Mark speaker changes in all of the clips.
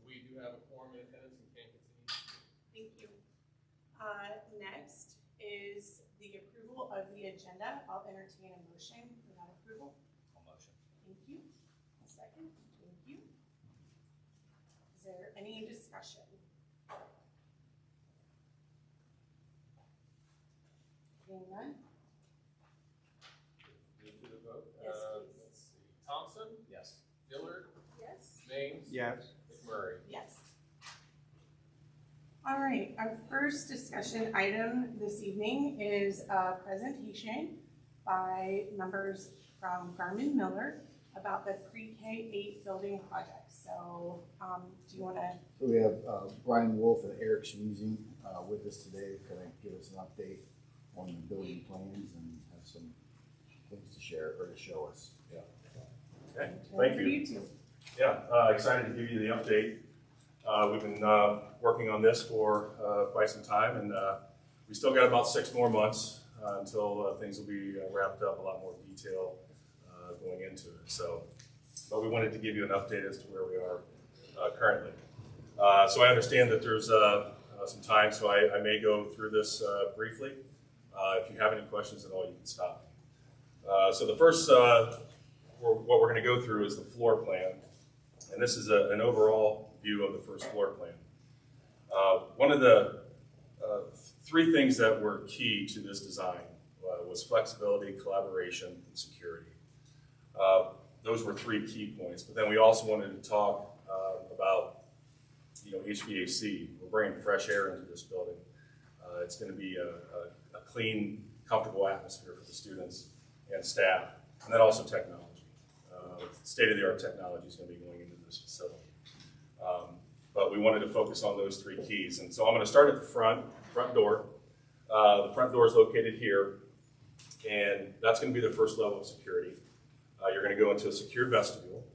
Speaker 1: We do have a quorum in attendance and can continue.
Speaker 2: Thank you. Next is the approval of the agenda. I'll entertain a motion for that approval.
Speaker 3: I'll motion.
Speaker 2: Thank you. A second. Thank you. Is there any discussion? Seeing none?
Speaker 1: Move to the vote.
Speaker 2: Yes, please.
Speaker 1: Let's see. Thompson,
Speaker 3: Yes.
Speaker 1: Dillard,
Speaker 2: Yes.
Speaker 1: Maines,
Speaker 4: Yes.
Speaker 1: McMurray.
Speaker 2: Yes. All right, our first discussion item this evening is a presentation by members from Garmin Miller about the pre-K-8 building project. So do you want to?
Speaker 5: So we have Brian Wolf and Eric Schmeezing with us today to kind of give us an update on the building plans and have some things to share or to show us.
Speaker 6: Yeah. Okay, thank you. Yeah, excited to give you the update. We've been working on this for quite some time, and we still got about 6 more months until things will be wrapped up, a lot more detail going into it. So, but we wanted to give you an update as to where we are currently. So I understand that there's some time, so I may go through this briefly. If you have any questions at all, you can stop me. So the first, what we're going to go through is the floor plan. And this is an overall view of the first floor plan. One of the 3 things that were key to this design was flexibility, collaboration, and security. Those were 3 key points. But then we also wanted to talk about, HVAC. We're bringing fresh air into this building. It's going to be a clean, comfortable atmosphere for the students and staff, and then also technology. State-of-the-art technology is going to be going into this facility. But we wanted to focus on those 3 keys. And so I'm going to start at the front door. The front door is located here, and that's going to be the first level of security. You're going to go into a secured vestibule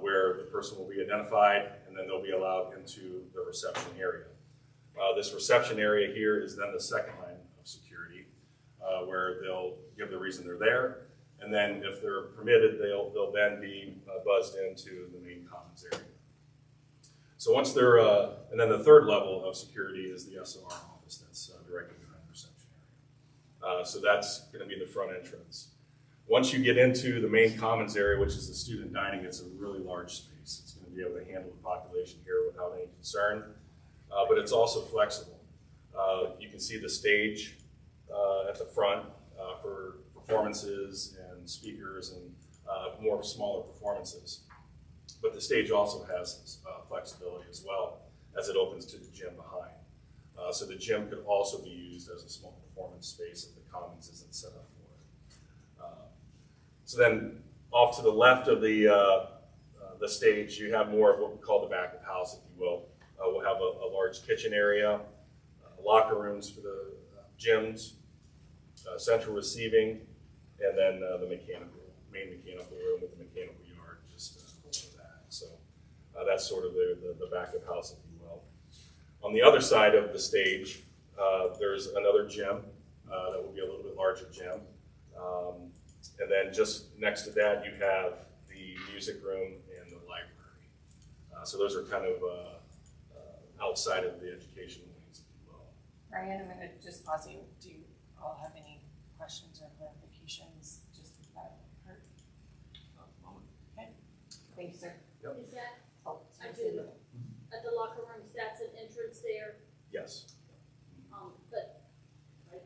Speaker 6: where the person will be identified, and then they'll be allowed into the reception area. This reception area here is then the second line of security, where they'll give the reason they're there, and then if they're permitted, they'll then be buzzed into the main commons area. So once they're, and then the third level of security is the SOR office that's directly behind the reception area. So that's going to be the front entrance. Once you get into the main commons area, which is the student dining, it's a really large space. It's going to be able to handle the population here without any concern, but it's also flexible. You can see the stage at the front for performances and speakers and more smaller performances. But the stage also has flexibility as well as it opens to the gym behind. So the gym could also be used as a small performance space if the commons isn't set up for it. So then off to the left of the stage, you have more of what we call the back of house, if you will. We'll have a large kitchen area, locker rooms for the gyms, central receiving, and then the main mechanical room with the mechanical yard just over that. So that's sort of the back of house, if you will. On the other side of the stage, there's another gym that will be a little bit larger gym. And then just next to that, you have the music room and the library. So those are kind of outside of the education wings, if you will.
Speaker 2: Ryan, I'm going to just pause you. Do you all have any questions or clarifications just with that part? Okay. Thank you, sir.
Speaker 6: Yep.
Speaker 7: Is that,
Speaker 2: Oh,
Speaker 7: I do, at the locker rooms, that's an entrance there,
Speaker 6: Yes.
Speaker 7: but, like,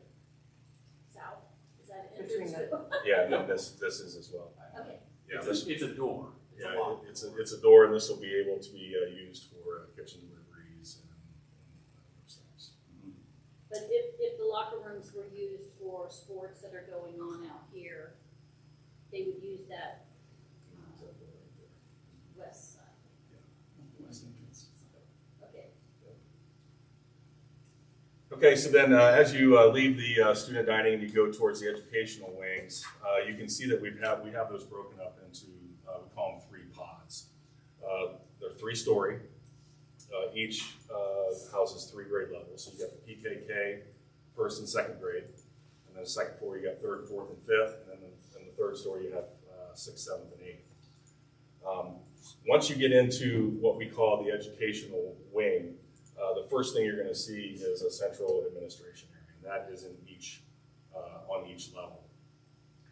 Speaker 7: south, is that an
Speaker 2: Between
Speaker 7: entrance?
Speaker 6: Yeah, no, this is as well.
Speaker 7: Okay,
Speaker 6: Yeah,
Speaker 4: It's a door.
Speaker 6: yeah, it's a door, and this will be able to be used for kitchen deliveries and those things.
Speaker 7: but if the locker rooms were used for sports that are going on out here, they would use that west side. Okay.
Speaker 6: Okay, so then as you leave the student dining and you go towards the educational wings, you can see that we have those broken up into, we call them 3 pods. They're 3-story. Each houses 3 grade levels. So you got the PKK, 1st and 2nd grade. And then the second floor, you got 3rd, 4th, and 5th. And then in the 3rd story, you have 6th, 7th, and 8th. Once you get into what we call the educational wing, the first thing you're going to see is a central administration area, and that is in on each level.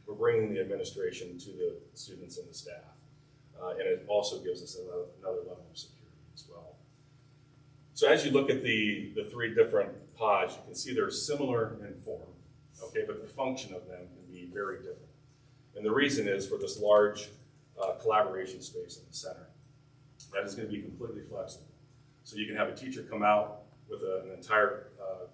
Speaker 6: We're bringing the administration to the students and the staff, and it also gives us another level of security as well. So as you look at the three different pods, you can see they're similar in form, okay, but the function of them can be very different. And the reason is for this large collaboration space in the center. That is going to be completely flexible. So you can have a teacher come out with an entire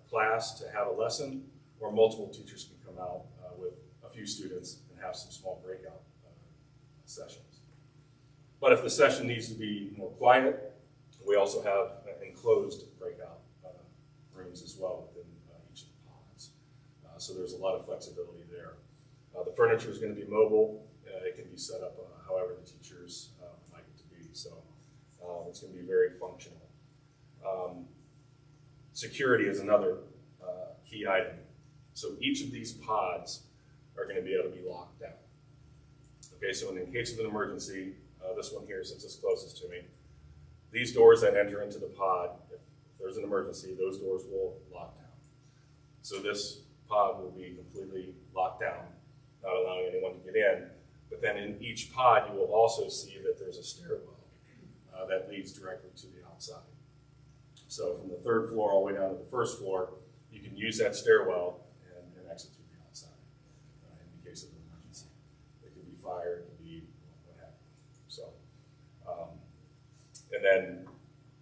Speaker 6: class to have a lesson, or multiple teachers can come out with a few students and have some small breakout sessions. But if the session needs to be more quiet, we also have enclosed breakout rooms as well within each of the pods. So there's a lot of flexibility there. The furniture is going to be mobile. It can be set up however the teachers like it to be. So it's going to be very functional. Security is another key item. So each of these pods are going to be able to be locked down. Okay, so in the case of an emergency, this one here, since it's closest to me, these doors that enter into the pod, if there's an emergency, those doors will lock down. So this pod will be completely locked down, not allowing anyone to get in. But then in each pod, you will also see that there's a stairwell that leads directly to the outside. So from the third floor all the way down to the first floor, you can use that stairwell and exit to the outside in the case of an emergency. It could be fire, it could be what have you. So, and then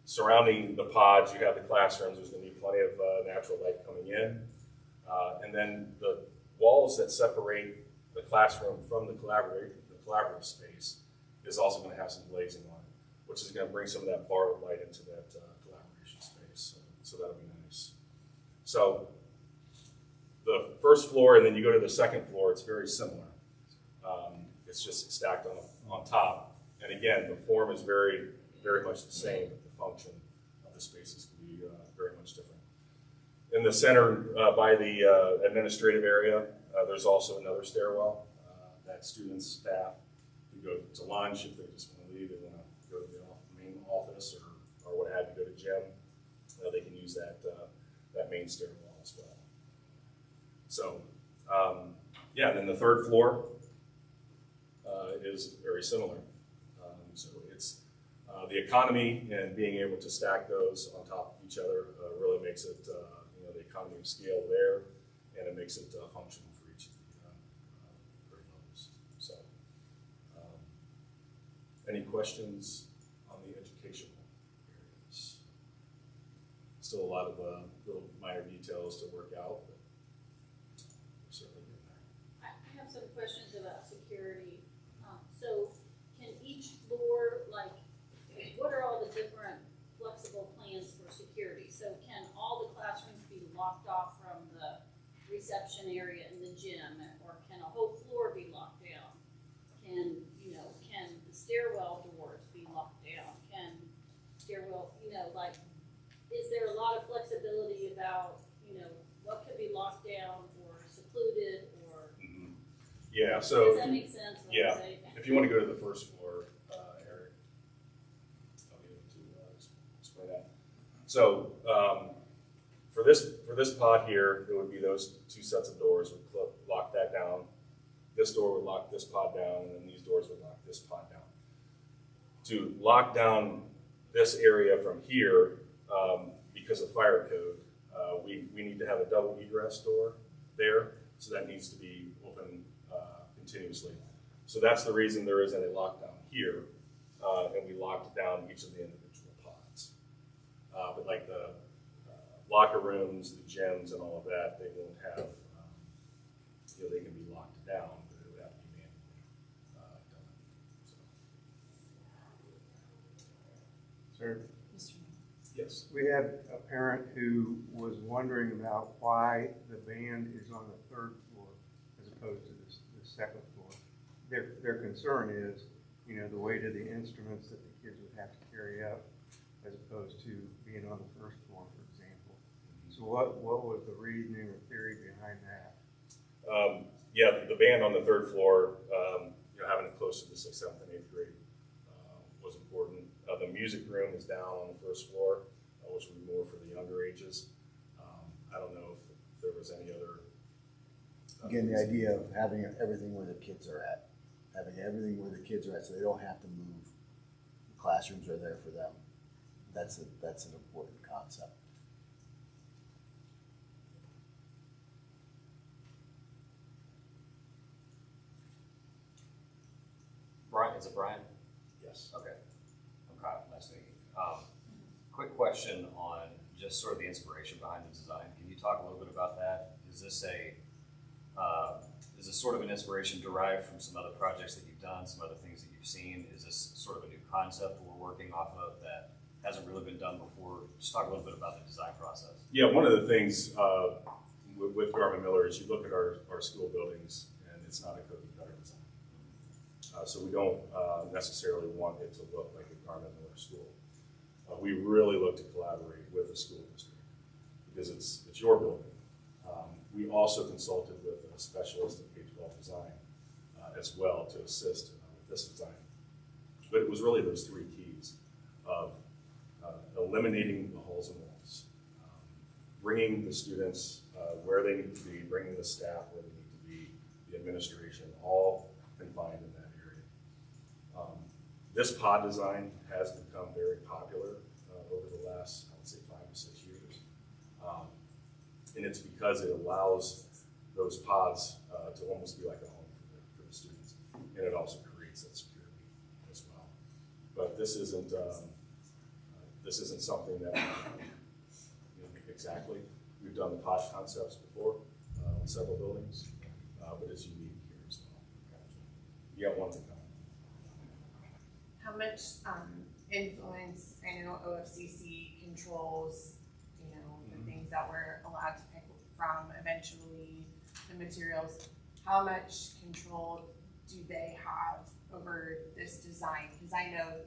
Speaker 6: surrounding the pods, you have the classrooms. There's going to be plenty of natural light coming in. And then the walls that separate the classroom from the collaborative space is also going to have some glazing on it, which is going to bring some of that borrowed light into that collaboration space. So that'll be nice. So the first floor, and then you go to the second floor, it's very similar. It's just stacked on top. And again, the form is very, very much the same, but the function of the spaces can be very much different. In the center, by the administrative area, there's also another stairwell that students, staff can go to lunch if they just want to leave. They want to go to the main office or what have you, go to gym. They can use that main stairwell as well. So, yeah, and then the third floor is very similar. So it's the economy and being able to stack those on top of each other really makes it, the economy of scale there, and it makes it functional for each of the grade levels. So, any questions on the educational areas? Still a lot of little minor details to work out, but we're certainly getting there.
Speaker 7: I have some questions about security. So can each floor, what are all the different flexible plans for security? So can all the classrooms be locked off from the reception area in the gym, or can a whole floor be locked down? Can the stairwell doors be locked down? Can stairwell, is there a lot of flexibility about, what could be locked down or secluded or?
Speaker 6: Mm-hmm. Yeah, so.
Speaker 7: Does that make sense?
Speaker 6: Yeah, if you want to go to the first floor, Eric, I'll be able to explain that. So for this pod here, it would be those two sets of doors would lock that down. This door would lock this pod down, and then these doors would lock this pod down. To lock down this area from here, because of fire code, we need to have a double egress door there, so that needs to be open continuously. So that's the reason there isn't a lockdown here, and we locked down each of the individual pods. But like the locker rooms, the gyms, and all of that, they won't have, they can be locked down, but it would have to be manually done. So.
Speaker 3: Sir,
Speaker 6: Yes.
Speaker 3: we had a parent who was wondering about why the band is on the third floor as opposed to the second floor. Their concern is, the weight of the instruments that the kids would have to carry up as opposed to being on the first floor, for example. So what was the reasoning or theory behind that?
Speaker 6: Yeah, the band on the third floor, having it close to the 6th, 7th, and 8th grade was most important. The music room is down on the first floor, which will be more for the younger ages. I don't know if there was any other.
Speaker 5: Again, the idea of having everything where the kids are at, so they don't have to move. The classrooms are there for them. That's an important concept.
Speaker 4: Brian, is it Brian?
Speaker 5: Yes.
Speaker 4: Okay. I'm Kyle. Nice to meet you. Quick question on just sort of the inspiration behind the design. Can you talk a little bit about that? Is this sort of an inspiration derived from some other projects that you've done, some other things that you've seen? Is this sort of a new concept that we're working off of that hasn't really been done before? Just talk a little bit about the design process.
Speaker 6: Yeah, one of the things with Garmin Miller is you look at our school buildings and it's not a cookie cutter design. So we don't necessarily want it to look like a Garmin Miller school. We really look to collaborate with the school district because it's your building. We also consulted with a specialist in K-12 design as well to assist with this design. But it was really those three keys of eliminating the holes and walls, bringing the students where they need to be, bringing the staff where they need to be, the administration, all confined in that area. This pod design has become very popular over the last, I would say, 5 to 6 years. And it's because it allows those pods to almost be like a home for the students. And it also creates that security as well. But this isn't something that exactly. We've done the pod concepts before in several buildings, but it's unique here as well. You got one to come.
Speaker 2: How much influence, I know OFCC controls, the things that we're allowed to pick from, eventually the materials. How much control do they have over this design? Because I know,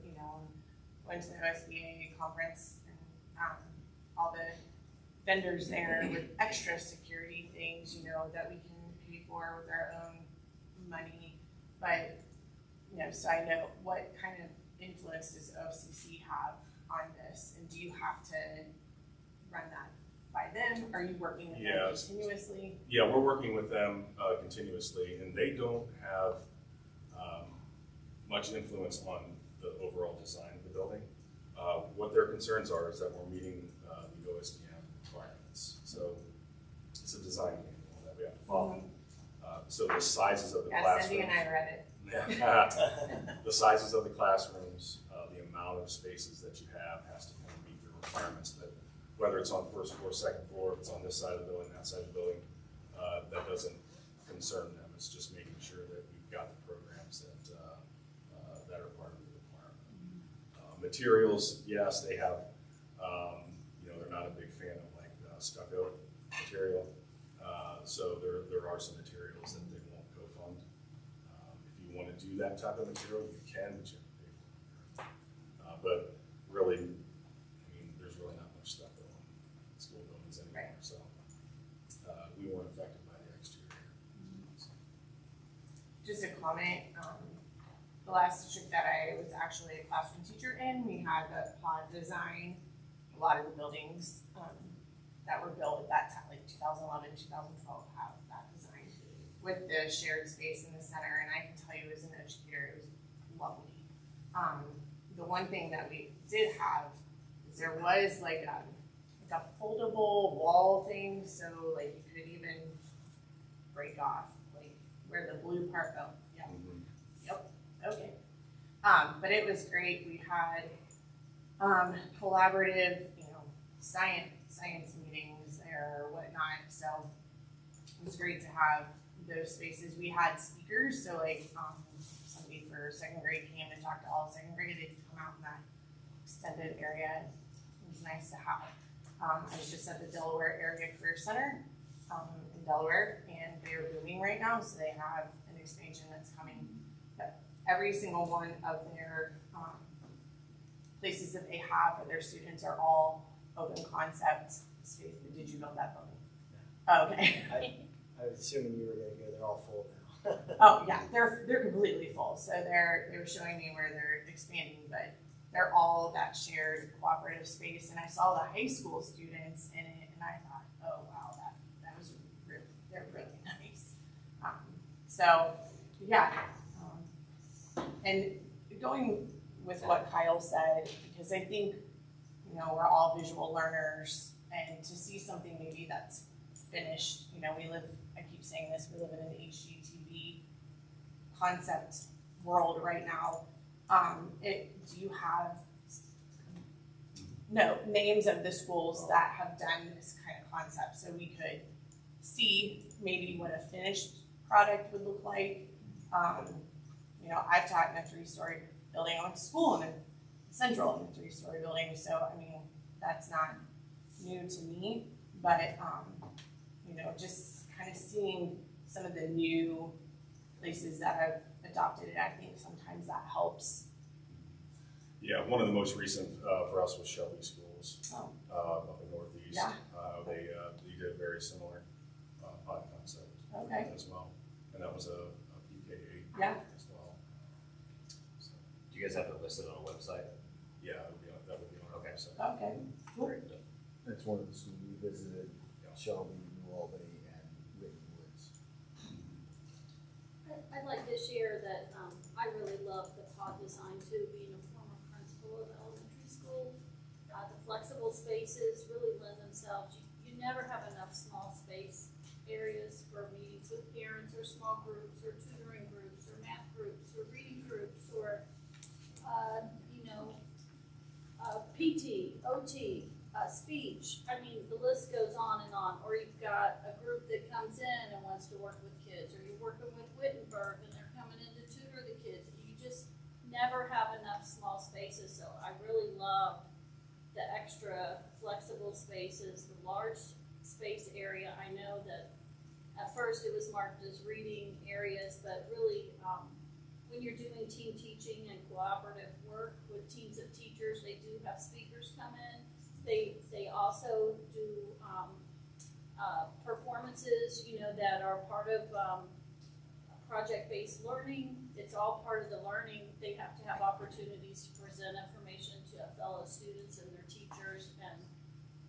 Speaker 2: went to the OSBA conference and all the vendors there with extra security things, that we can pay for with our own money. But, so I know what kind of influence does OFCC have on this? And do you have to run that by them? Are you working with them continuously?
Speaker 6: Yeah, we're working with them continuously, and they don't have much influence on the overall design of the building. What their concerns are is that we're meeting the OSDM requirements. So it's a design manual that we have to follow. So the sizes of the classrooms.
Speaker 2: Cindy and I read it.
Speaker 6: The sizes of the classrooms, the amount of spaces that you have has to kind of meet the requirements. But whether it's on first floor, second floor, if it's on this side of the building, that side of the building, that doesn't concern them. It's just making sure that we've got the programs that that are part of the requirement. Materials, yes, they have. They're not a big fan of like stucco material, so there are some materials that they won't co-fund. If you want to do that type of material, you can, but you have to pay for it. But really, there's really not much stucco on school buildings anymore, so we weren't affected by the exterior.
Speaker 2: Just a comment. The last district that I was actually a classroom teacher in, we had a pod design. A lot of the buildings that were built at that time, like 2011, 2012, have that design with the shared space in the center. And I can tell you, as an educator, it was lovely. The one thing that we did have is there was like a foldable wall thing, so like you could even break off like where the blue part. Oh, yeah. Yep. Okay. But it was great. We had collaborative, science meetings there or whatnot. So it was great to have those spaces. We had speakers, so like somebody for second grade came and talked to all of second grade. They could come out in that extended area. It was nice to have. I was just at the Delaware Area Career Center in Delaware, and they're booming right now. So they have an expansion that's coming. But every single one of their places that they have for their students are all open concept space. Did you build that building? Oh, okay.
Speaker 8: I was assuming you were going to go. They're all full now.
Speaker 2: Oh, yeah, they're completely full, so they're showing me where they're expanding, but they're all that shared cooperative space, and I saw the high school students in it, and I thought, oh, wow, that was really, they're really nice. So, yeah, and going with what Kyle said, because I think, you know, we're all visual learners, and to see something maybe that's finished, you know, I keep saying this, we live in an HGTV concept world right now. Do you have names of the schools that have done this kind of concept, so we could see maybe what a finished product would look like? You know, I've taught in a 3-story building. I went to school in a central in a 3-story building, so I mean that's not new to me, but you know, just kind of seeing some of the new places that have adopted it, I think sometimes that helps.
Speaker 6: Yeah, one of the most recent for us was Shelby Schools
Speaker 2: Oh.
Speaker 6: up in Northeast.
Speaker 2: Yeah.
Speaker 6: They did a very similar pod concept as well, and that was a PK8 as well. So,
Speaker 4: Do you guys have it listed on a website?
Speaker 6: yeah, that would be on our website.
Speaker 2: Okay, cool.
Speaker 5: That's one of the schools we visited, Shelby, New Albany, and Whitney Woods.
Speaker 7: I'd like to share that I really love the pod design too, being a former principal of elementary school. The flexible spaces really lend themselves. You never have enough small space areas for meetings with parents or small groups or tutoring groups or math groups or reading groups or, you know, PT, OT, speech. I mean, the list goes on and on. Or you've got a group that comes in and wants to work with kids, or you're working with Wittenberg and they're coming in to tutor the kids. You just never have enough small spaces. So I really love the extra flexible spaces, the large space area. I know that at first it was marked as reading areas, but really when you're doing team teaching and cooperative work with teams of teachers, they do have speakers come in. They also do performances, you know, that are part of project-based learning. It's all part of the learning. They have to have opportunities to present information to fellow students and their teachers. And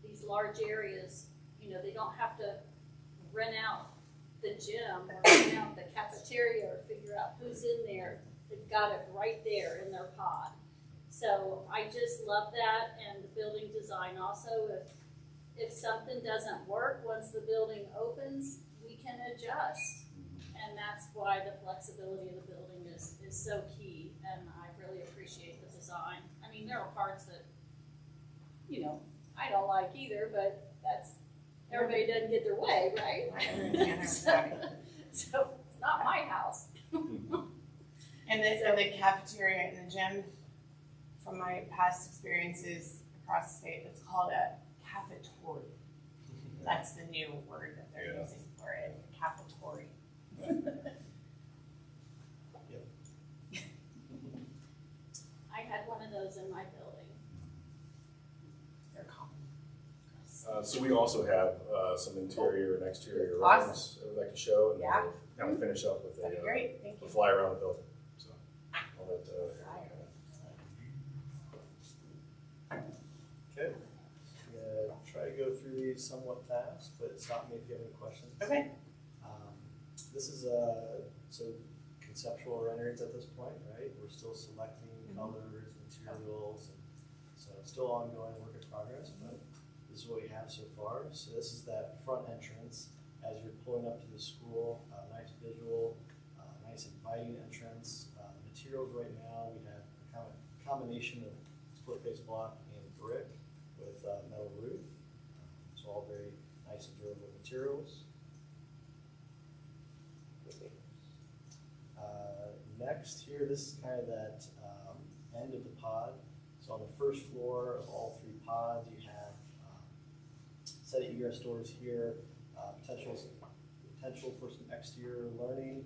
Speaker 7: these large areas, you know, they don't have to rent out the gym or rent out the cafeteria or figure out who's in there. They've got it right there in their pod. So I just love that, and the building design also, if something doesn't work once the building opens, we can adjust. And that's why the flexibility of the building is so key, and I really appreciate the design. I mean, there are parts that, you know, I don't like either, but that's, everybody doesn't get their way, right? So it's not my house.
Speaker 2: And the cafeteria and the gym, from my past experiences across the state, it's called a cafeteria. That's the new word that they're using for it, cafeteria.
Speaker 7: I had one of those in my building.
Speaker 2: They're common.
Speaker 6: So we also have some interior and exterior
Speaker 2: Awesome.
Speaker 6: rooms that I'd like to show, and
Speaker 2: Yeah.
Speaker 6: we'll kind of finish up with
Speaker 2: That'd be great, thank you.
Speaker 6: a fly around the building. So I'll let
Speaker 8: Okay. I'm gonna try to go through these somewhat fast, but stop me if you have any questions.
Speaker 2: Okay.
Speaker 8: This is so conceptual renderings at this point, right? We're still selecting colors, materials, and so it's still ongoing work in progress, but this is what we have so far. So this is that front entrance as you're pulling up to the school. Nice visual, nice inviting entrance. Materials right now, we have a combination of split face block and brick with metal roof. So all very nice and durable materials. Next here, this is kind of that end of the pod. So on the first floor of all 3 pods, you have set of egress doors here, potential for some exterior learning.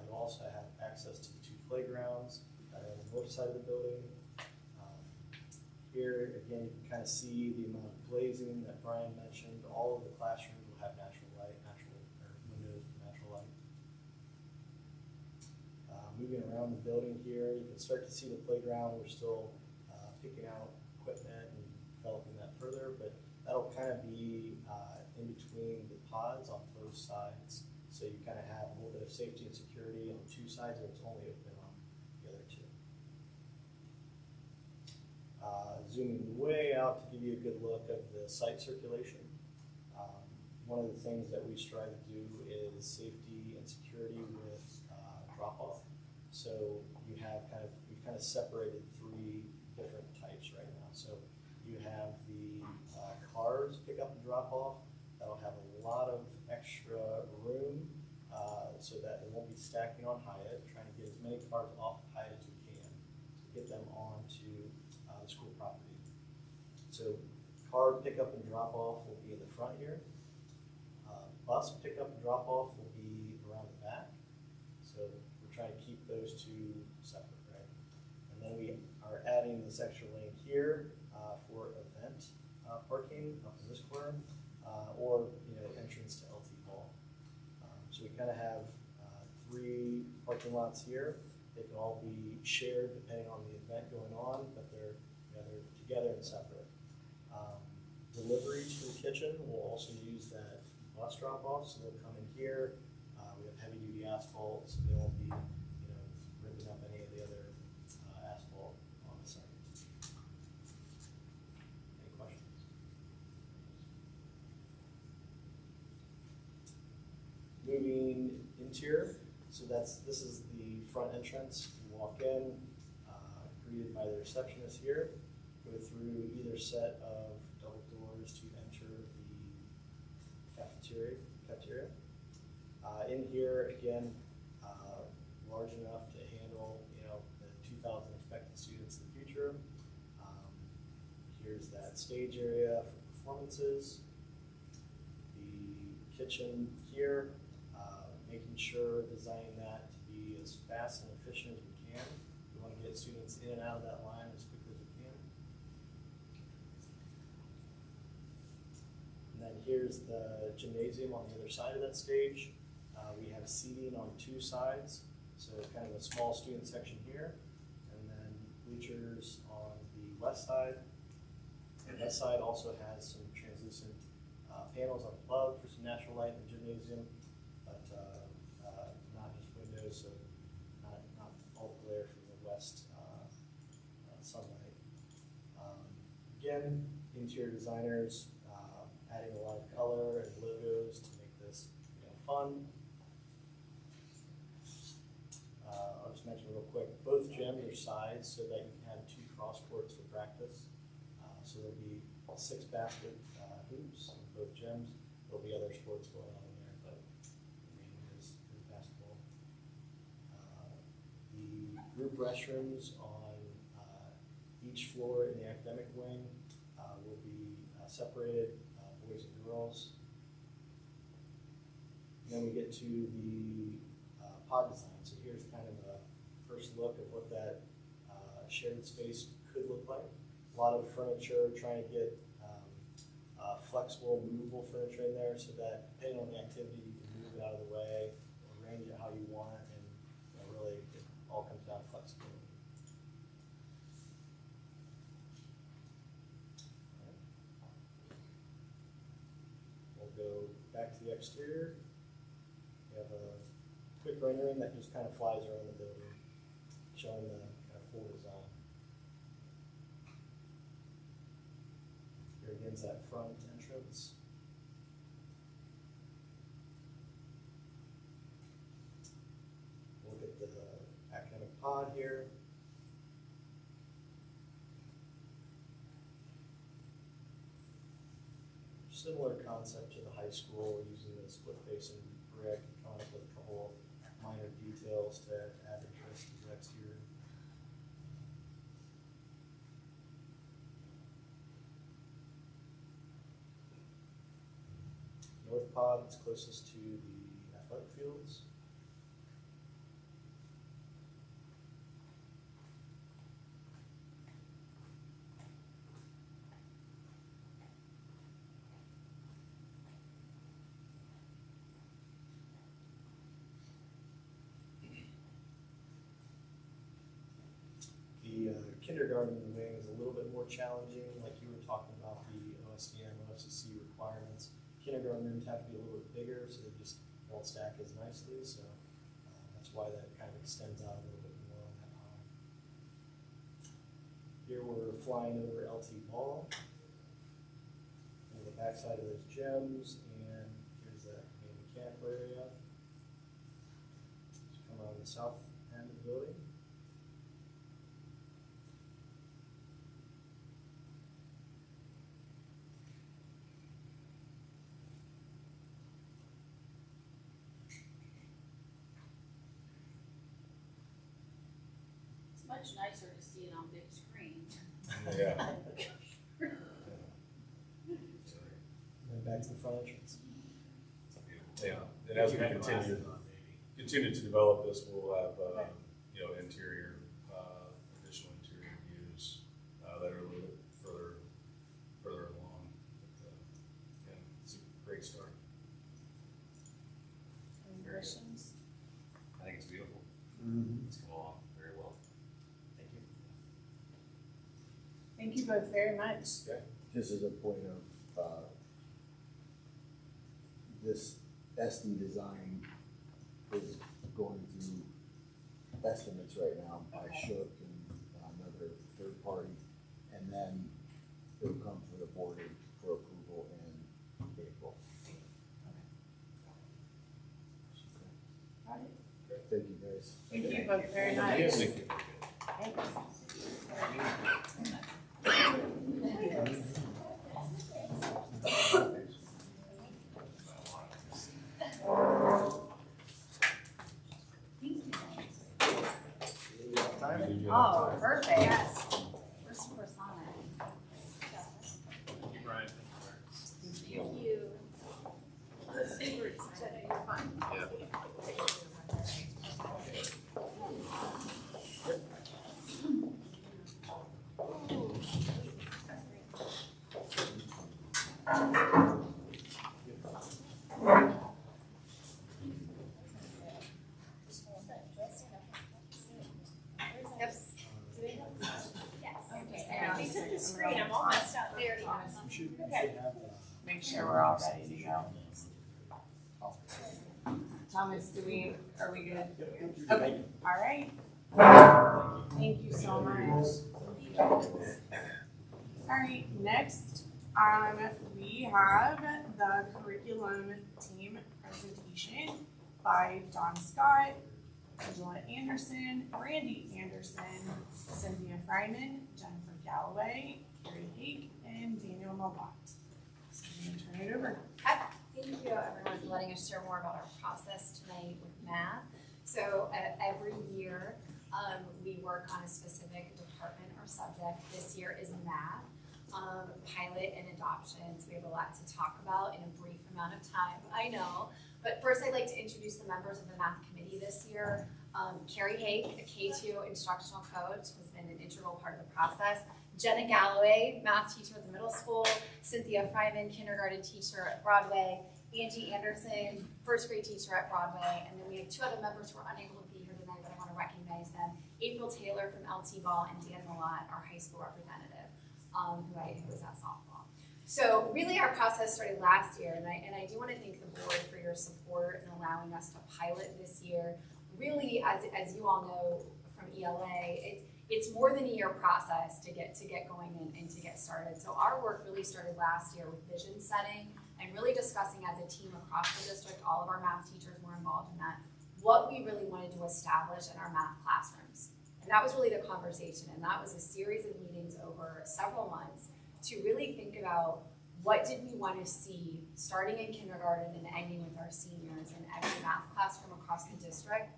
Speaker 8: You'll also have access to the 2 playgrounds that are on the north side of the building. Here, again, you can kind of see the amount of glazing that Brian mentioned. All of the classrooms will have natural light, windows for natural light. moving around the building here. You can start to see the playground. We're still picking out equipment and developing that further, but that'll kind of be in between the pods on both sides. So you kind of have a little bit of safety and security on two sides, and it's only open on the other two. Zooming way out to give you a good look of the site circulation. One of the things that we strive to do is safety and security with drop-off. So we've kind of separated three different types right now. So you have the cars pick up and drop off. That'll have a lot of extra room so that it won't be stacking on Hyatt, trying to get as many cars off Hyatt as we can to get them onto the school property. So car pickup and drop off will be in the front here. Bus pickup and drop off will be around the back. So we're trying to keep those two separate, right? And then we are adding this extra lane here for event parking up in this corner, or entrance to LT Hall. So we kind of have three parking lots here. They can all be shared depending on the event going on, but they're together and separate. Delivery to the kitchen will also use that bus drop off, so they'll come in here. We have heavy duty asphalt, so they won't be ripping up any of the other asphalt on the site. Any questions? Moving interior, so this is the front entrance. You walk in, greeted by the receptionist here, go through either set of double doors to enter the cafeteria. In here, again, large enough to handle the 2,000 expected students in the future. Here's that stage area for performances. The kitchen here, making sure, designing that to be as fast and efficient as we can. We want to get students in and out of that line as quickly as we can. And then here's the gymnasium on the other side of that stage. We have seating on two sides, so kind of a small student section here, and then bleachers on the west side. The west side also has some translucent panels up above for some natural light in the gymnasium, but not just windows, so not all the glare from the west sunlight. Again, interior designers adding a lot of color and logos to make this fun. I'll just mention real quick, both gyms are sized so that you can have 2 cross courts for practice. So there'll be 6 basket hoops in both gyms. There'll be other sports going on in there, but the main is basketball. The group restrooms on each floor in the academic wing will be separated, boys and girls. And then we get to the pod design. So here's kind of a first look at what that shared space could look like. A lot of furniture, trying to get flexible, movable furniture in there so that depending on the activity, you can move it out of the way, arrange it how you want it, and really it all comes down to flexibility. We'll go back to the exterior. We have a quick rendering that just kind of flies around the building, showing the kind of full design. Here again is that front entrance. Look at the academic pod here. Similar concept to the high school. We're using the split facing brick, coming up with a couple minor details to add interest to the exterior. North pod is closest to the athletic fields. kindergarten wing is a little bit more challenging, like you were talking about the OSDM, OFCC requirements. Kindergarten rooms have to be a little bit bigger, so they just won't stack as nicely, so that's why that kind of extends out a little bit more on that aisle. Here we're flying over LT Ball, and the backside of those gyms, and here's that main mechanical area. Just come around the south end of the building.
Speaker 7: It's much nicer to see it on big screen.
Speaker 6: Yeah.
Speaker 8: And back to the front entrance.
Speaker 6: Yeah, and as we continue to develop this, we'll have, interior, additional interior views, that are a little bit further along. But, yeah, it's a great start.
Speaker 2: Any questions?
Speaker 4: I think it's beautiful.
Speaker 5: Mm-hmm.
Speaker 4: It's come along very well.
Speaker 8: Thank you.
Speaker 2: Thank you both very much.
Speaker 5: Just as a point of, this SD design is going through estimates right now by
Speaker 2: Okay.
Speaker 5: Shook and another third party, and then it'll come for the board for approval in April.
Speaker 2: Got it.
Speaker 5: Thank you, guys.
Speaker 2: Thank you both very much.
Speaker 6: Thank you.
Speaker 9: Oh, perfect. Yes. We're supersonic.
Speaker 1: Right.
Speaker 7: Thank you. Super excited. You're fine.
Speaker 9: They took the screen, I'm all messed up. There it is.
Speaker 8: You should have
Speaker 2: Make sure we're all ready to go. Thomas, are we good? Okay, all right. Thank you so much. All right, next, we have the curriculum team presentation by John Scott, Angela Anderson, Randy Anderson, Cynthia Fryman, Jennifer Galloway, Carrie Hake, and Daniel Malott. So I'm gonna turn it over.
Speaker 9: Thank you everyone for letting us share more about our process tonight with math. So every year, we work on a specific department or subject. This year is math, pilot and adoptions. We have a lot to talk about in a brief amount of time, I know. But first I'd like to introduce the members of the math committee this year. Carrie Hake, a K2 instructional coach, has been an integral part of the process. Jenna Galloway, math teacher at the middle school. Cynthia Fryman, kindergarten teacher at Broadway. Angie Anderson, first grade teacher at Broadway. And then we have two other members who are unable to be here tonight, but I want to recognize them. April Taylor from LT Ball and Dan Malott, our high school representative, who was at softball. So really our process started last year, and I do want to thank the board for your support in allowing us to pilot this year. Really, as you all know from ELA, it's more than a year process to get going and to get started. So our work really started last year with vision setting and really discussing as a team across the district, all of our math teachers were involved in that, what we really wanted to establish in our math classrooms. And that was really the conversation, and that was a series of meetings over several months to really think about what did we want to see starting in kindergarten and ending with our seniors in every math classroom across the district,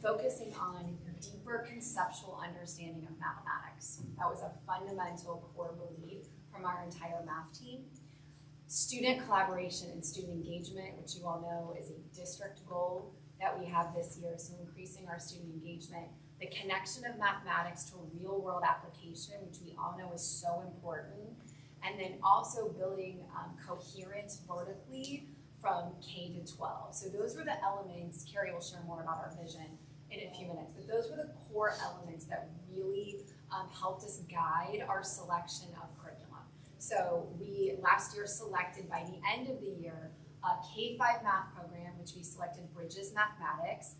Speaker 9: focusing on deeper conceptual understanding of mathematics. That was a fundamental core belief from our entire math team. Student collaboration and student engagement, which you all know is a district goal that we have this year, so increasing our student engagement. The connection of mathematics to a real world application, which we all know is so important. And then also building coherence vertically from K to 12. So those were the elements. Carrie will share more about our vision in a few minutes, but those were the core elements that really helped us guide our selection of curriculum. So we last year selected by the end of the year a K-5 math program, which we selected Bridges Mathematics,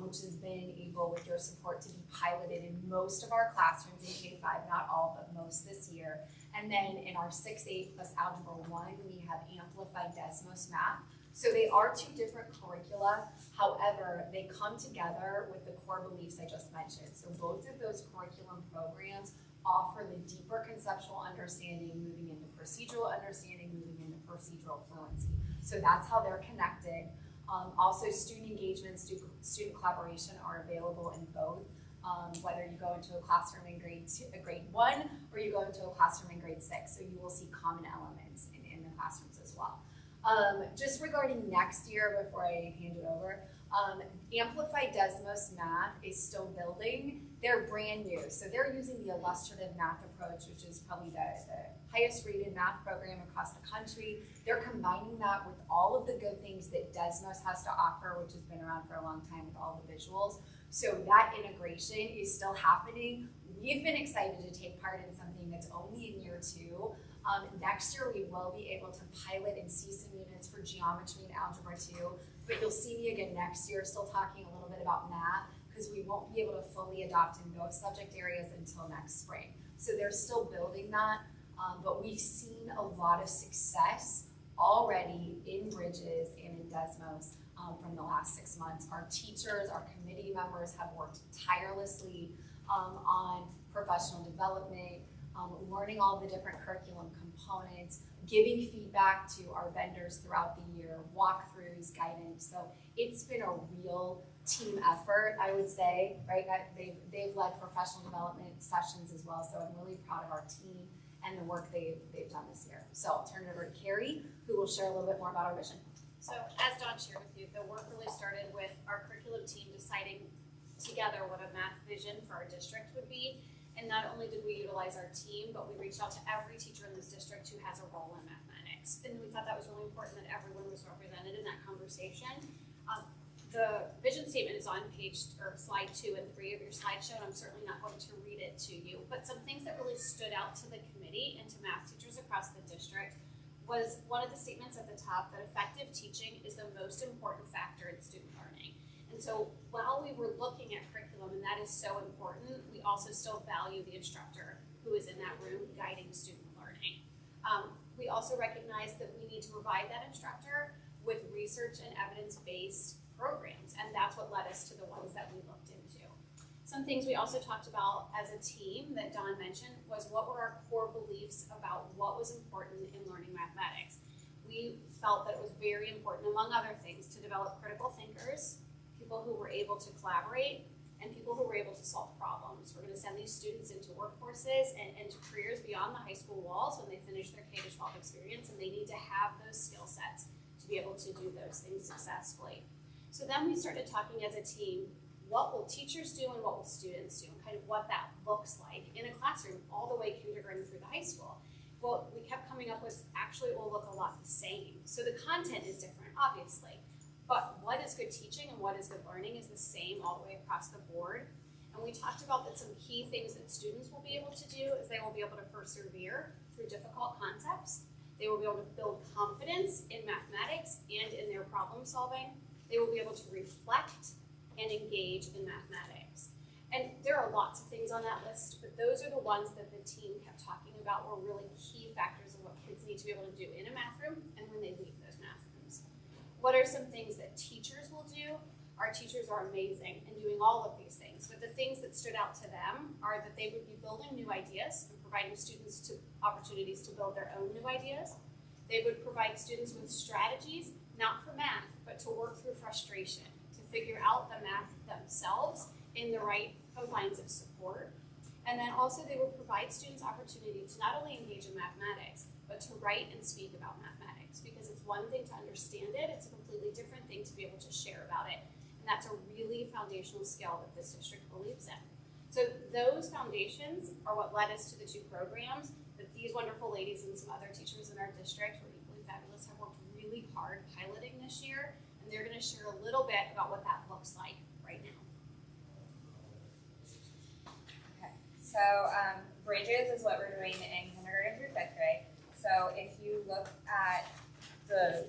Speaker 9: which has been able, with your support, to be piloted in most of our classrooms in K-5, not all, but most this year. And then in our 6-8 plus Algebra 1, we have Amplified Desmos Math. So they are two different curricula. However, they come together with the core beliefs I just mentioned. So both of those curriculum programs offer the deeper conceptual understanding, moving into procedural understanding, moving into procedural fluency. So that's how they're connected. Also, student engagement, student collaboration are available in both. Whether you go into a classroom in grade 1 or you go into a classroom in grade 6. So you will see common elements in the classrooms as well. Just regarding next year, before I hand it over, Amplified Desmos Math is still building. They're brand new. So they're using the illustrative math approach, which is probably the highest rated math program across the country. They're combining that with all of the good things that Desmos has to offer, which has been around for a long time with all the visuals. So that integration is still happening. We've been excited to take part in something that's only in year 2. Next year, we will be able to pilot and see some units for geometry and algebra 2, but you'll see me again next year still talking a little bit about math, because we won't be able to fully adopt in both subject areas until next spring. So they're still building that, but we've seen a lot of success already in Bridges and in Desmos from the last 6 months. Our teachers, our committee members have worked tirelessly on professional development, learning all the different curriculum components, giving feedback to our vendors throughout the year, walkthroughs, guidance. So it's been a real team effort, I would say, right? They've led professional development sessions as well, so I'm really proud of our team and the work they've done this year. So I'll turn it over to Carrie, who will share a little bit more about our vision.
Speaker 10: So as Dawn shared with you, the work really started with our curriculum team deciding together what a math vision for our district would be. And not only did we utilize our team, but we reached out to every teacher in this district who has a role in mathematics. And we thought that was really important that everyone was represented in that conversation. The vision statement is on slide 2 and 3 of your slideshow, and I'm certainly not going to read it to you. But some things that really stood out to the committee and to math teachers across the district was one of the statements at the top that effective teaching is the most important factor in student learning. And so while we were looking at curriculum, and that is so important, we also still value the instructor who is in that room guiding student learning. We also recognize that we need to provide that instructor with research and evidence-based programs, and that's what led us to the ones that we looked into. Some things we also talked about as a team that Dawn mentioned was what were our core beliefs about what was important in learning mathematics. We felt that it was very important, among other things, to develop critical thinkers, people who were able to collaborate, and people who were able to solve problems. We're going to send these students into workforces and into careers beyond the high school walls when they finish their K-12 experience, and they need to have those skill sets to be able to do those things successfully. So then we started talking as a team, what will teachers do and what will students do, and kind of what that looks like in a classroom all the way kindergarten through the high school. Well, we kept coming up with, actually it will look a lot the same. So the content is different, obviously, but what is good teaching and what is good learning is the same all the way across the board. And we talked about that some key things that students will be able to do is they will be able to persevere through difficult concepts. They will be able to build confidence in mathematics and in their problem solving. They will be able to reflect and engage in mathematics. And there are lots of things on that list, but those are the ones that the team kept talking about were really key factors of what kids need to be able to do in a math room and when they leave those math rooms. What are some things that teachers will do? Our teachers are amazing in doing all of these things, but the things that stood out to them are that they would be building new ideas and providing students opportunities to build their own new ideas. They would provide students with strategies, not for math, but to work through frustration, to figure out the math themselves in the right lines of support. And then also they would provide students opportunity to not only engage in mathematics, but to write and speak about mathematics, because it's one thing to understand it, it's a completely different thing to be able to share about it. And that's a really foundational skill that this district believes in. So those foundations are what led us to the 2 programs that these wonderful ladies and some other teachers in our district who are equally fabulous have worked really hard piloting this year, and they're going to share a little bit about what that looks like right now.
Speaker 9: Okay, so
Speaker 11: So bridges is what we're doing in kindergarten through fifth grade. So if you look at the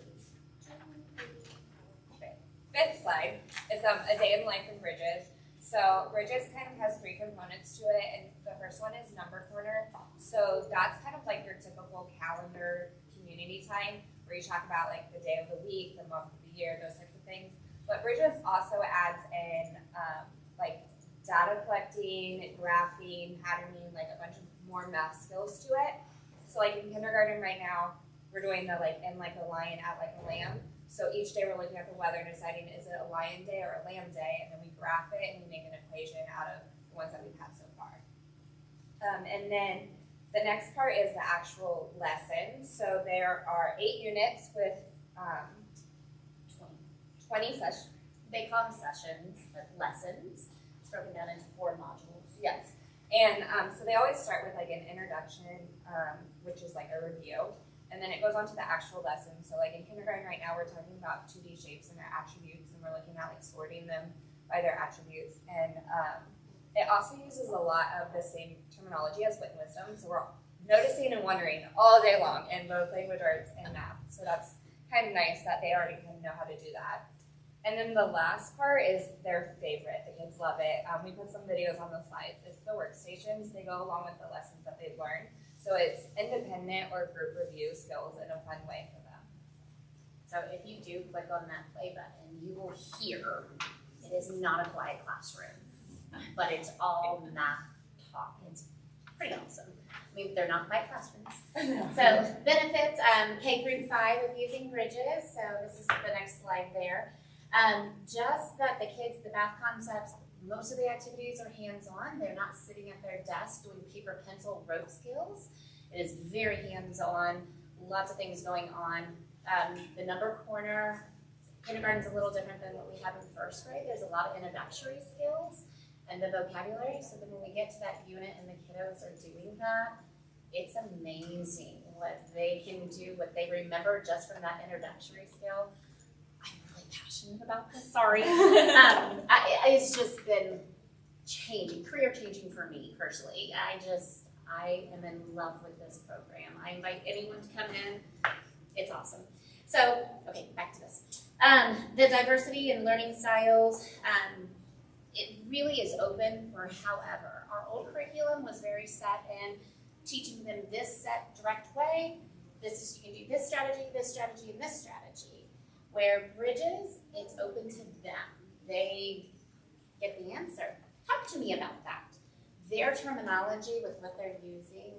Speaker 11: fifth slide, it's a day in the life in bridges. So bridges kind of has three components to it, and the first one is number corner. So that's kind of like your typical calendar community time where you talk about like the day of the week, the month of the year, those types of things. But bridges also adds in like data collecting, graphing, patterning, like a bunch of more math skills to it. So like in kindergarten right now, we're doing the like in like a lion, out like a lamb. So each day we're looking at the weather and deciding is it a lion day or a lamb day, and then we graph it and we make an equation out of the ones that we've had so far. And then the next part is the actual lesson. So there are 8 units with 20 sessions.
Speaker 10: They call them sessions, but lessons. It's broken down into 4 modules.
Speaker 11: Yes. And so they always start with like an introduction, which is like a review. And then it goes on to the actual lesson. So like in kindergarten right now, we're talking about 2D shapes and their attributes, and we're looking at like sorting them by their attributes. And it also uses a lot of the same terminology as wit and wisdom. So we're noticing and wondering all day long in both language arts and math. So that's kind of nice that they already kind of know how to do that. And then the last part is their favorite. The kids love it. We put some videos on the slides. It's the workstations. They go along with the lessons that they've learned. So it's independent or group review skills in a fun way for them.
Speaker 10: So if you do click on that play button, you will hear it is not a quiet classroom, but it's all math talk. It's pretty awesome. I mean, they're not quiet classrooms. So benefits, K through 5 with using bridges. So this is the next slide there. Just that the kids, the math concepts, most of the activities are hands-on. They're not sitting at their desk doing paper, pencil, rote skills. It is very hands-on, lots of things going on. The number corner, kindergarten's a little different than what we have in first grade. There's a lot of introductory skills and the vocabulary. So then when we get to that unit and the kiddos are doing that, it's amazing what they can do, what they remember just from that introductory skill. I'm really passionate about this, sorry. It's just been changing, career changing for me personally. I am in love with this program. I invite anyone to come in. It's awesome. So, okay, back to this. The diversity in learning styles, it really is open for however. Our old curriculum was very set in teaching them this set direct way. This is, you can do this strategy, and this strategy. Where bridges, it's open to them. They get the answer. Talk to me about that. Their terminology with what they're using,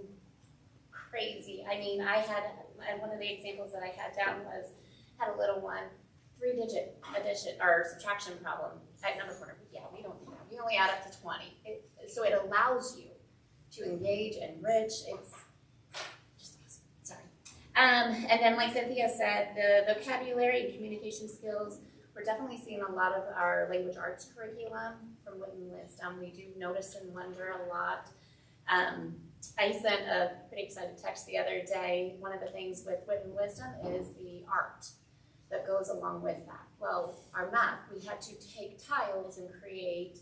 Speaker 10: crazy. I mean, I had, one of the examples that I had down was, had a little one, 3-digit addition or subtraction problem at number corner. Yeah, we don't do that. We only add up to 20. So it allows you to engage, enrich. It's just awesome. Sorry. And then like Cynthia said, the vocabulary and communication skills, we're definitely seeing a lot of our language arts curriculum from Wit and Wisdom. We do notice and wonder a lot. I sent a pretty excited text the other day. One of the things with Wit and Wisdom is the art that goes along with that. Well, our math, we had to take tiles and create,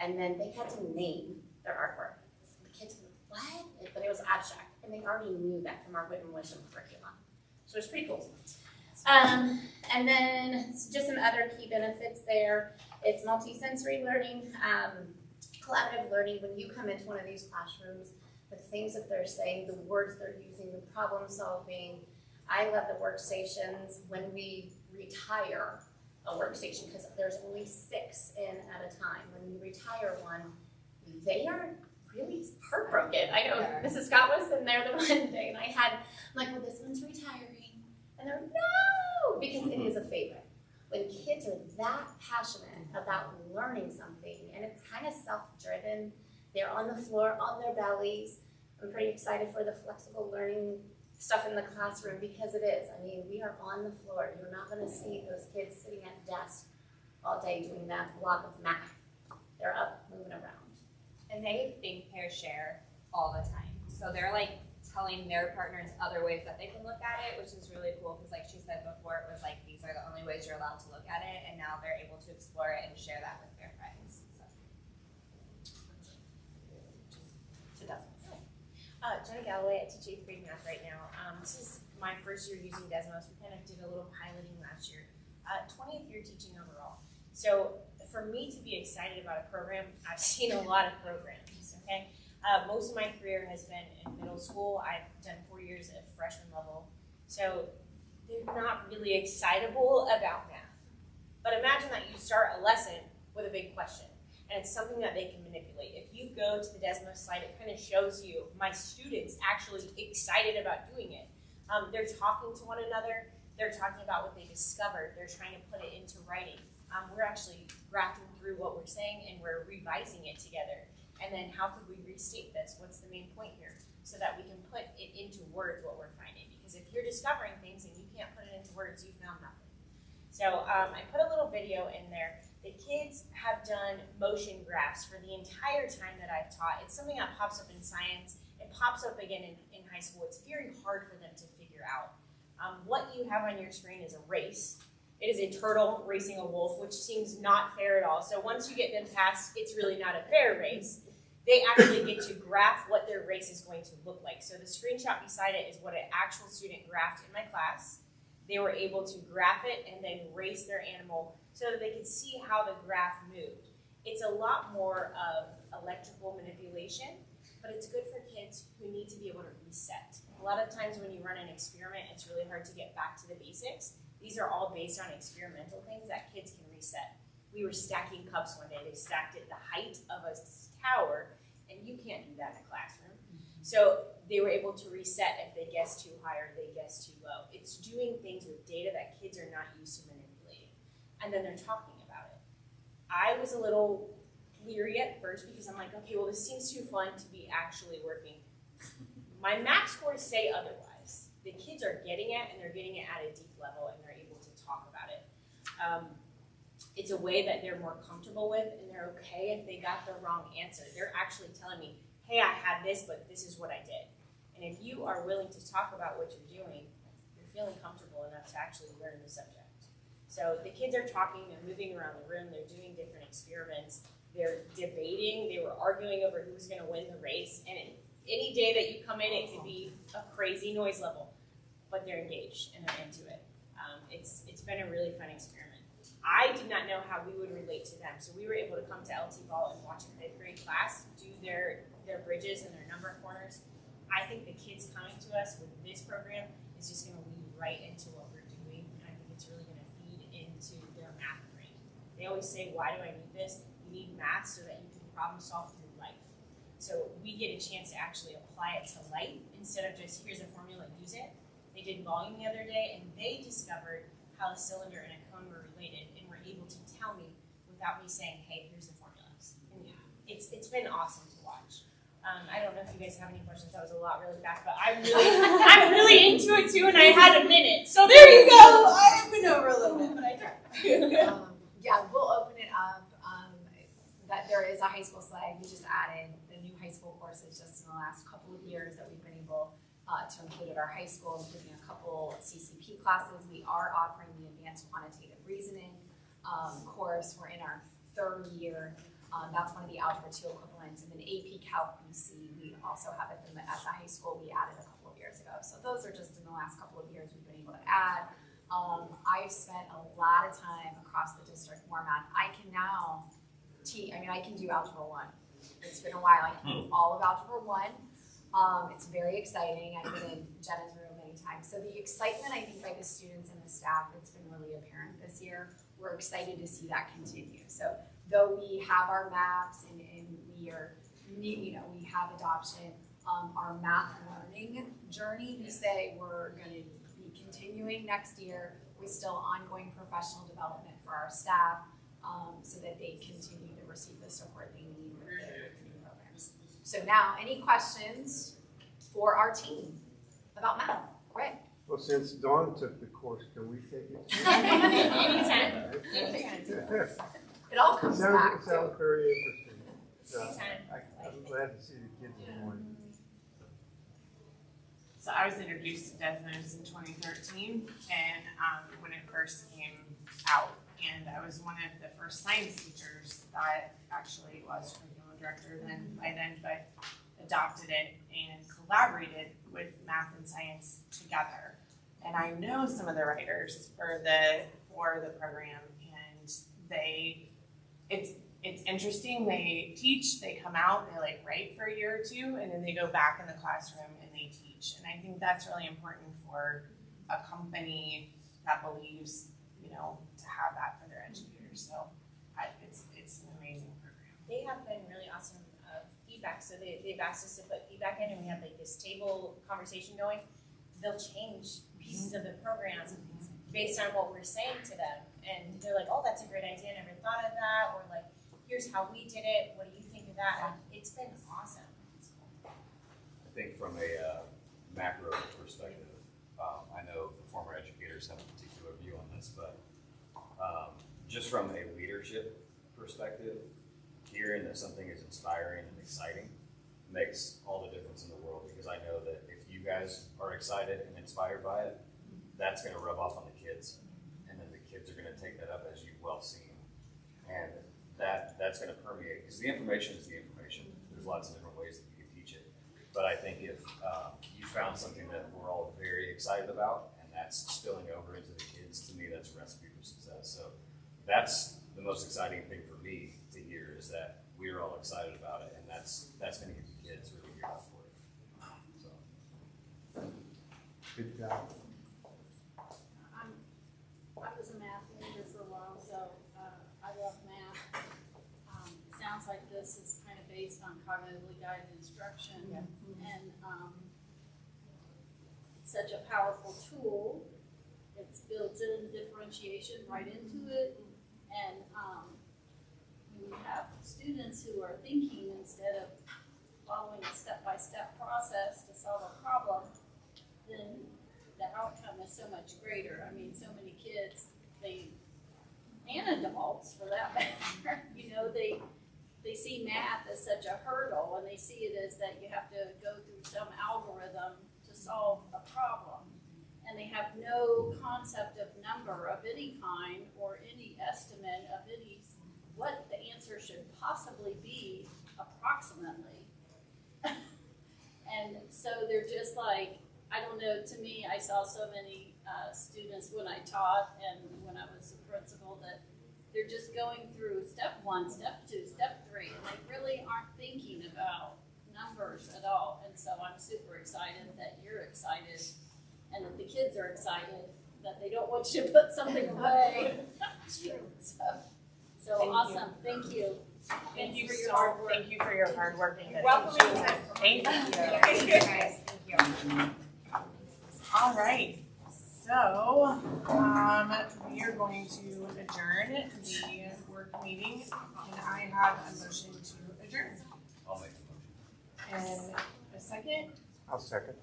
Speaker 10: and then they had to name their artwork. The kids were, what? But it was abstract, and they already knew that from our Wit and Wisdom curriculum. So it's pretty cool. And then just some other key benefits there. It's multi-sensory learning, collaborative learning. When you come into one of these classrooms, the things that they're saying, the words they're using, the problem solving. I love the workstations. When we retire a workstation, because there's only 6 in at a time. When you retire one, they are really heartbroken. I know Mrs. Scott was in there the one day, and I'm like, well, this one's retiring. And they're, no, because it is a favorite. When kids are that passionate about learning something, and it's kind of self-driven, they're on the floor, on their bellies. I'm pretty excited for the flexible learning stuff in the classroom because it is. I mean, we are on the floor. You're not going to see those kids sitting at desks all day doing that block of math. They're up, moving around.
Speaker 11: And they think, pair, share all the time. So they're like telling their partners other ways that they can look at it, which is really cool because like she said before, it was like, these are the only ways you're allowed to look at it, and now they're able to explore it and share that with their friends. So
Speaker 12: Jenna Galloway, I teach 8th grade math right now. This is my first year using Desmos. We kind of did a little piloting last year. 20th year teaching overall. So for me to be excited about a program, I've seen a lot of programs, okay? Most of my career has been in middle school. I've done 4 years at freshman level. So they're not really excitable about math. But imagine that you start a lesson with a big question. And it's something that they can manipulate. If you go to the Desmos slide, it kind of shows you my students actually excited about doing it. They're talking to one another. They're talking about what they discovered. They're trying to put it into writing. We're actually grafting through what we're saying and we're revising it together. And then how could we restate this? What's the main point here? So that we can put it into words what we're finding. Because if you're discovering things and you can't put it into words, you found nothing. So I put a little video in there. The kids have done motion graphs for the entire time that I've taught. It's something that pops up in science. It pops up again in high school. It's very hard for them to figure out. What you have on your screen is a race. It is a turtle racing a wolf, which seems not fair at all. So once you get them past, it's really not a fair race. They actually get to graph what their race is going to look like. So the screenshot beside it is what an actual student graphed in my class. They were able to graph it and then race their animal so that they could see how the graph moved. It's a lot more of electrical manipulation, but it's good for kids who need to be able to reset. A lot of times when you run an experiment, it's really hard to get back to the basics. These are all based on experimental things that kids can reset. We were stacking cups one day. They stacked it the height of a tower, and you can't do that in a classroom. So they were able to reset if they guessed too high or they guessed too low. It's doing things with data that kids are not used to manipulating. And then they're talking about it. I was a little leery at first because I'm like, okay, well, this seems too fun to be actually working. My math scores say otherwise. The kids are getting it, and they're getting it at a deep level, and they're able to talk about it. It's a way that they're more comfortable with, and they're okay if they got the wrong answer. They're actually telling me, hey, I had this, but this is what I did. And if you are willing to talk about what you're doing, you're feeling comfortable enough to actually learn the subject. So the kids are talking, they're moving around the room, they're doing different experiments, they're debating, they were arguing over who's gonna win the race, and any day that you come in, it could be a crazy noise level, but they're engaged and they're into it. It's been a really fun experiment. I did not know how we would relate to them, so we were able to come to LT Ball and watch a 5th grade class do their bridges and their number corners. I think the kids coming to us with this program is just going to lead right into what we're doing, and I think it's really going to feed into their math brain. They always say, why do I need this? You need math so that you can problem solve through life. So we get a chance to actually apply it to life instead of just, here's a formula, use it. They did volume the other day, and they discovered how a cylinder and a cone were related and were able to tell me without me saying, hey, here's the formulas. And it's been awesome to watch. I don't know if you guys have any questions. That was a lot really fast, but I'm really into it too, and I had a minute. So there you go. I went over a little bit, but I tried.
Speaker 9: Yeah, we'll open it up. That there is a high school slide. We just added the new high school courses just in the last couple of years that we've been able to include at our high school, including a couple CCP classes. We are offering the advanced quantitative reasoning course. We're in our 3rd year. That's one of the Algebra 2 equivalents. And then AP Calc BC, we also have it at the high school. We added a couple of years ago. So those are just in the last couple of years we've been able to add. I've spent a lot of time across the district more math. I can now teach, I can do Algebra 1. It's been a while. I can do all of Algebra 1. It's very exciting. I've been in Jenna's room many times. So the excitement, I think, by the students and the staff, it's been really apparent this year. We're excited to see that continue. So though we have our maps and we are, we have adoption, our math learning journey, we say we're going to be continuing next year with still ongoing professional development for our staff so that they continue to receive the support they need with their new programs. So now, any questions for our team about math? Right.
Speaker 3: Well, since Dawn took the course, can we take it?
Speaker 9: Anytime. It all comes back.
Speaker 3: It sounds very interesting. So I'm glad to see the kids in the morning.
Speaker 2: So I was introduced to Desmos in 2013, and when it first came out, and I was one of the first science teachers that actually was curriculum director by then, but adopted it and collaborated with math and science together. And I know some of the writers for the program, and it's interesting. They teach, they come out, they like write for a year or two, and then they go back in the classroom and they teach. And I think that's really important for a company that believes, to have that for their educators. So it's an amazing program.
Speaker 12: They have been really awesome feedback. So they've asked us to put feedback in, and we have like this table conversation going. They'll change pieces of the program based on what we're saying to them. And they're like, oh, that's a great idea. I never thought of that. Or like, here's how we did it. What do you think of that? It's been awesome.
Speaker 4: I think from a macro perspective, I know the former educators have a particular view on this, but just from a leadership perspective, hearing that something is inspiring and exciting makes all the difference in the world, because I know that if you guys are excited and inspired by it, that's going to rub off on the kids, and then the kids are going to take that up, as you've well seen, and that's going to permeate, because the information is the information. There's lots of different ways that you can teach it, but I think if you found something that we're all very excited about, and that's spilling over into the kids, to me that's a recipe for success. So that's the most exciting thing for me to hear, is that we're all excited about it, and that's going to get the kids really geared up for it. So.
Speaker 3: Good job.
Speaker 7: I was a math major for a while, so I love math. Sounds like this is kind of based on cognitively guided instruction, and it's such a powerful tool. It's built in differentiation right into it, and when you have students who are thinking instead of following a step-by-step process to solve a problem, then the outcome is so much greater. I mean, so many kids, and adults for that matter, they see math as such a hurdle, and they see it as that you have to go through some algorithm to solve a problem. And they have no concept of number of any kind or any estimate of what the answer should possibly be approximately. And so they're just like, I don't know, to me, I saw so many students when I taught and when I was a principal that they're just going through step 1, step 2, step 3, and they really aren't thinking about numbers at all. And so I'm super excited that you're excited and that the kids are excited that they don't want you to put something away. So awesome. Thank you.
Speaker 2: Thank you
Speaker 7: for your
Speaker 2: so
Speaker 7: hard work.
Speaker 2: Thank you for your hard work and
Speaker 12: Welcome
Speaker 2: dedication.
Speaker 12: anytime.
Speaker 2: Thank you.
Speaker 12: Thank you guys. Thank you.
Speaker 2: All right. So we are going to adjourn the work meeting. Can I have a motion to adjourn?
Speaker 4: I'll make the motion.
Speaker 2: And a second?
Speaker 3: I'll second.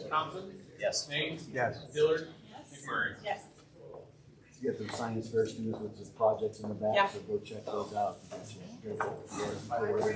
Speaker 1: Thompson?
Speaker 4: Yes.
Speaker 1: Haynes?
Speaker 3: Yes.
Speaker 1: Dillard?
Speaker 7: Yes.
Speaker 1: McMurray?
Speaker 2: Yes.
Speaker 5: You get those science fair students with the projects in the back,
Speaker 2: Yeah.
Speaker 5: so go check those out. Get a chance. Go.